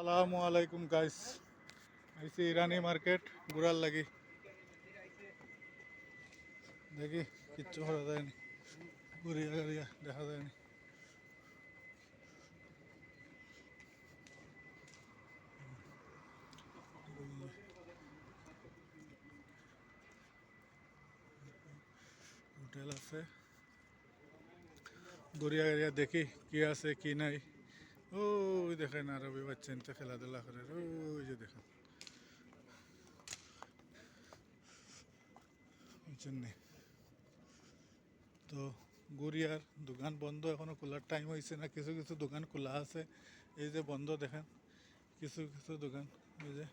আসসালামু আলাইকুম গাইস। আইসি ইরানি মার্কেট ঘুরার লাগি। দেখি কিচ্ছু করা যায়নি, ঘুরিয়া ঘুরিয়া দেখা যায়নি। হোটেল আছে, ঘুরিয়া ঘুরিয়া দেখি কি আছে কি নাই। ওই দেখেন আরবি বাচ্চা নিতে খেলাধুলা করে, ওই যে দেখেন বুঝছেন নি। তো গড়িয়ার দোকান বন্ধ, এখনো খোলার টাইম হয়েছে না। কিছু কিছু দোকান খোলা আছে, এই যে বন্ধ দেখেন। কিছু কিছু দোকান, এই যে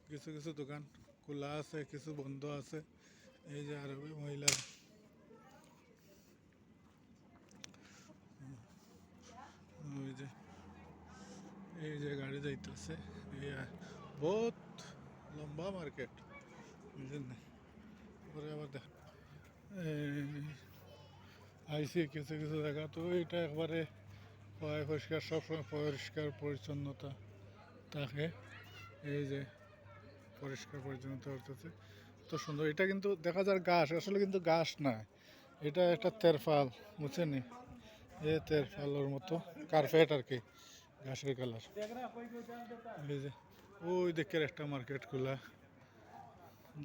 কিছু কিছু দোকান খোলা আছে, কিছু বন্ধ আছে। এই যে আরবি মহিলা, ওই যে এই যে গাড়ি যাইতেছে। এই বহুত লম্বা মার্কেট, বুঝলেন না। পরে আবার দেখ আইসি কিছু কিছু জায়গা, তো এটা একবারে পরিষ্কার, সবসময় পরিষ্কার পরিচ্ছন্নতা থাকে। এই যে পরিষ্কার পরিচ্ছন্নতা করতেছে, তো সুন্দর। এটা কিন্তু দেখা যায় ঘাস, আসলে কিন্তু ঘাস না, এটা একটা তেরফাল, বুঝছেন। এ তেরফালের মতো কার্পেট আর কি, ঘাসের কালার। এই যে ওই দিকের একটা মার্কেট খোলা,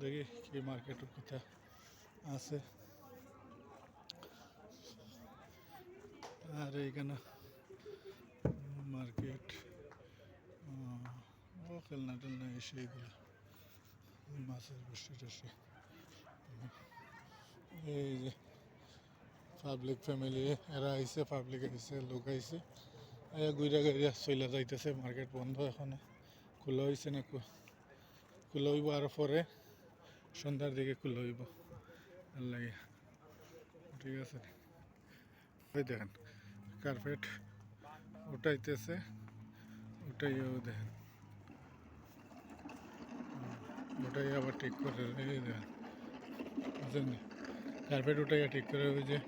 দেখি কি মার্কেটের কথা আছে। আর এইখানে মার্কেট, ও খেলনা টেলনা এসে এগুলো মাছের বসে টসে। এই যে পাবলিক ফ্যামিলি, এরা আইসে, পাবলিক আইসে, লোক আইসে, ঘুরা ঘুরিয়া চলে যাইতেছে। মার্কেট বন্ধ এখনো, খোলা হয়েছে না, খোলা হইব আরো পরে, সন্ধ্যার দিকে খোলা হইব। ভাল লাগে, ঠিক আছে। ওই দেখেন কার্পেট উঠাইতেছে, উঠাইয়াও দেখেন, ওটাই আবার ঠিক করে। এই দেখেন, বুঝলেন না, কার্পেট উঠাইয়া ঠিক করে। ওই যে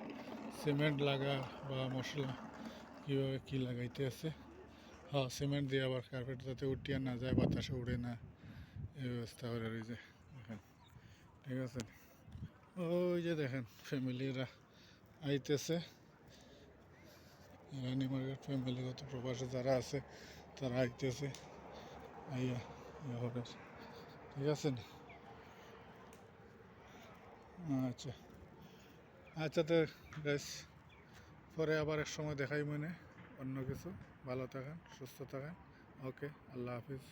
সিমেন্ট লাগা বা মশলা কীভাবে কী লাগাইতে আছে। হ্যাঁ, সিমেন্ট দিয়ে আবার কার্পেট যাতে উঠিয়া না যায়, বাতাসে উড়ে না, এই ব্যবস্থা করে রয়েছে দেখেন, ঠিক আছে। ওই যে দেখেন ফ্যামিলিরা আইতেছে, রানী মার্কেট ফ্যামিলিগত প্রবাসে যারা আছে তারা আইতেছে, আইয়া হবে, ঠিক আছে। আচ্ছা আচ্ছা, তো গাইস, পরে আবার এক সময় দেখাই মনে অন্য কিছু। ভালো থাকেন, সুস্থ থাকেন। ওকে, আল্লাহ হাফিজ।